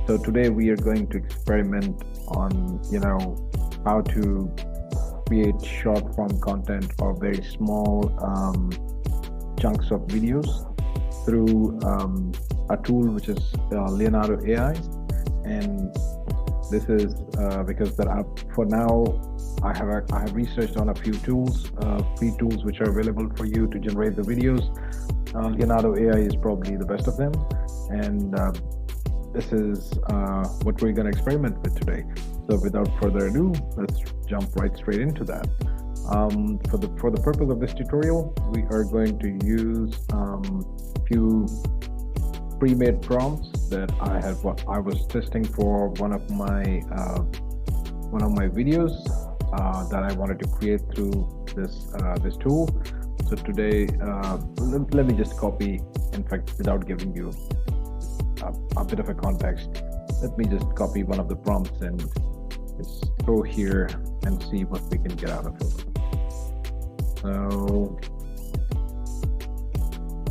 So today we are going to experiment on, how to create short form content or very small chunks of videos through a tool which is Leonardo AI. And this is because for now I have researched on a few tools, free tools which are available for you to generate the videos. Leonardo AI is probably the best of them, and this is what we're going to experiment with today. So without further ado, let's jump right straight into that. For the purpose of this tutorial, we are going to use a few pre-made prompts that I was testing for one of my videos that I wanted to create through this tool. So today, let me just copy. In fact, without giving you a bit of a context, let me just copy one of the prompts and just throw here and see what we can get out of it. So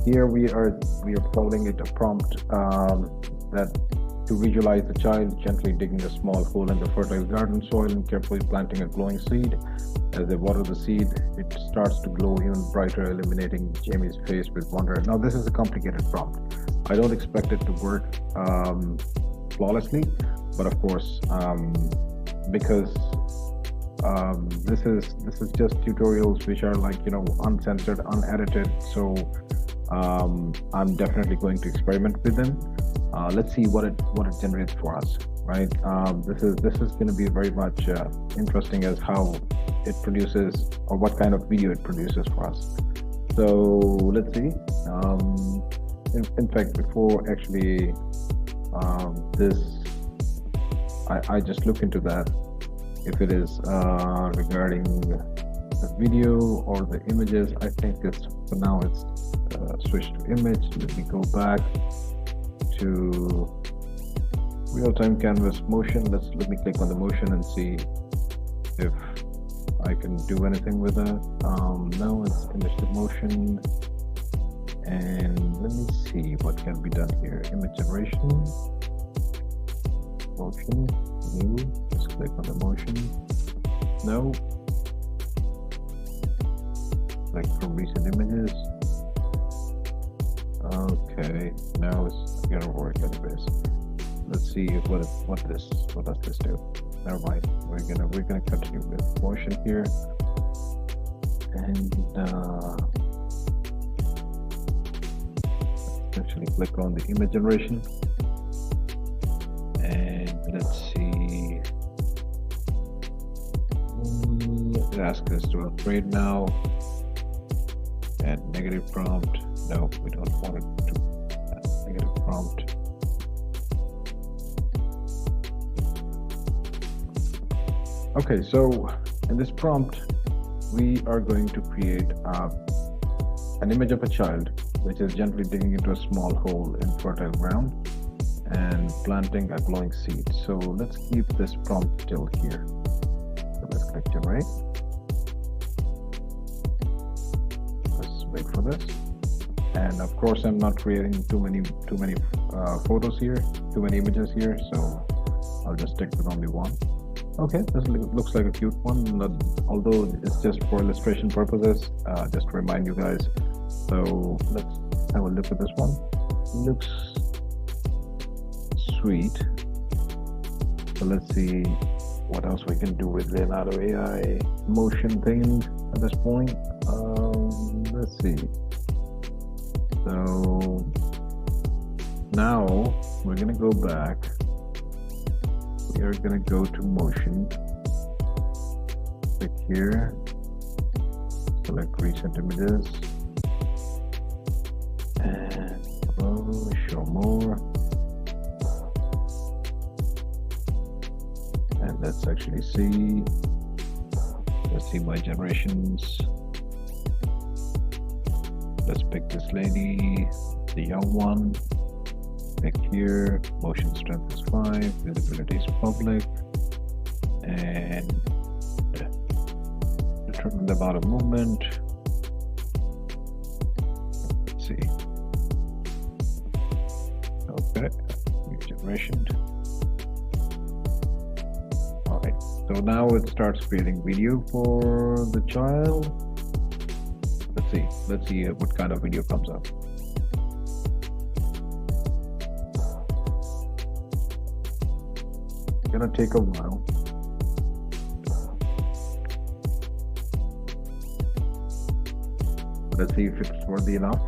here we are calling it a prompt that to visualize the child gently digging a small hole in the fertile garden soil and carefully planting a glowing seed. As they water the seed, it starts to glow even brighter, illuminating Jamie's face with wonder. Now, this is a complicated prompt. I don't expect it to work flawlessly, but of course, because this is just tutorials which are like uncensored, unedited. So I'm definitely going to experiment with them. Let's see what it generates for us, right? This is going to be very much interesting as how it produces or what kind of video it produces for us. So let's see. In fact, before actually I just look into that if it is regarding the video or the images. I think for now it's switched to image. Let me go back to real-time canvas motion. Let me click on the motion and see if I can do anything with it. No, it's image to motion. And let me see what can be done here. Image generation, motion, new. Let's click on the motion. No. Like from recent images. Okay, now it's gonna work anyways. Let's see what does this do. Never mind. We're gonna continue with motion here, and actually click on the image generation, and let's see. It asks us to upgrade now. And negative prompt. No, we don't want it to negative prompt. Okay, so in this prompt, we are going to create an image of a child which is gently digging into a small hole in fertile ground and planting a glowing seed. So let's keep this prompt still here. So let's click generate. Let's wait for this. And of course, I'm not creating too many photos here, too many images here. So I'll just stick with only one. Okay, this looks like a cute one, although it's just for illustration purposes, just to remind you guys. So let's have a look at this one. Looks sweet. So let's see what else we can do with Leonardo AI motion thing at this point. Let's see. So now we're gonna go back. We are going to go to motion, click here, select recent images, and show more. And let's actually see, let's see my generations. Let's pick this lady, the young one. Click here, motion strength is 5, visibility is public, and determine the amount of movement. Let's see. Okay, new generation. So now it starts creating video for the child. Let's see what kind of video comes up. It's gonna take a while. Let's see if it's worthy enough.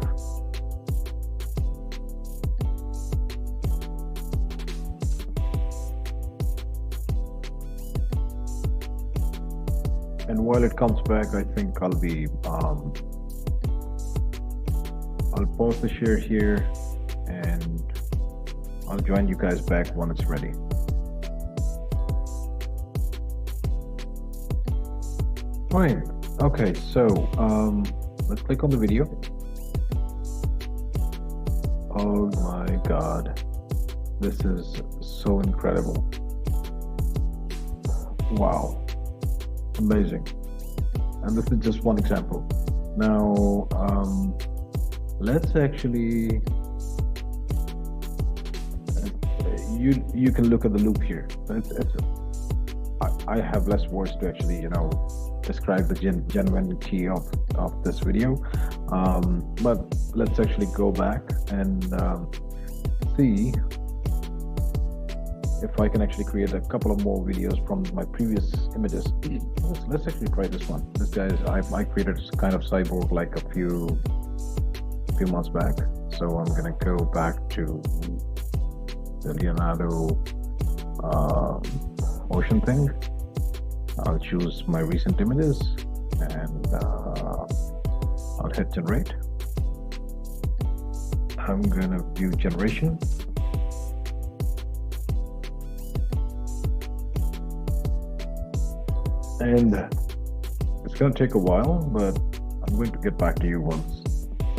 And while it comes back, I think I'll pause the share here and I'll join you guys back when it's ready. Fine. Okay, so let's click on the video. Oh my God, this is so incredible. Wow. Amazing. And this is just one example. Now, let's actually, you can look at the loop here. I have less words to actually, describe the genuinity of this video. But let's actually go back and see if I can actually create a couple of more videos from my previous images. Let's actually try this one. This guy is, I created kind of cyborg like a few months back. So I'm gonna go back to the Leonardo motion thing. I'll choose my recent images and I'll hit generate. I'm gonna view generation. And it's going to take a while, but I'm going to get back to you once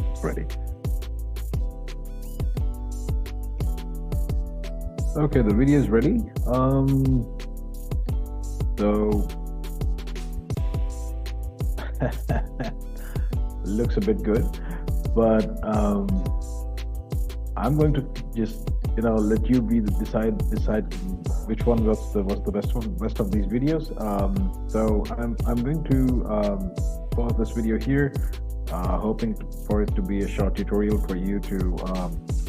it's ready. Okay, the video is ready. So looks a bit good, but I'm going to just let you decide which one was the best of these videos. So I'm going to pause this video here, hoping for it to be a short tutorial for you to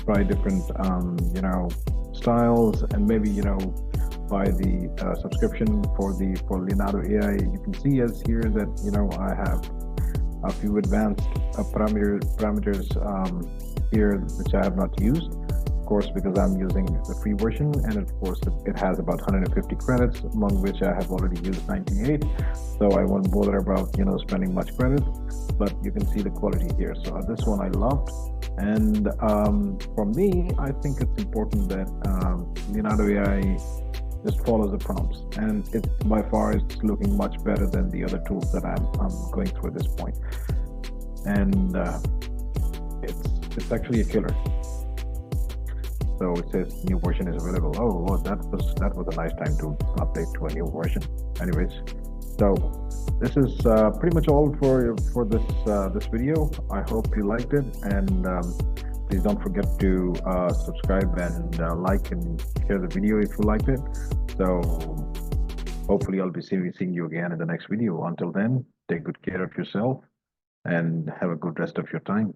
try different styles, and maybe buy the subscription for Leonardo AI. You can see as here that I have a few advanced parameters here which I have not used. Of course, because I'm using the free version, and of course it has about 150 credits, among which I have already used 98. So I won't bother about spending much credit, but you can see the quality here. So this one I loved, and for me, I think it's important that Leonardo AI just follows the prompts, and it by far is looking much better than the other tools that I'm going through at this point. And it's actually a killer. So it says new version is available. Oh, well, that was a nice time to update to a new version. Anyways, so this is pretty much all for this video. I hope you liked it, and please don't forget to subscribe and like and share the video if you liked it. So hopefully I'll be seeing you again in the next video. Until then, take good care of yourself and have a good rest of your time.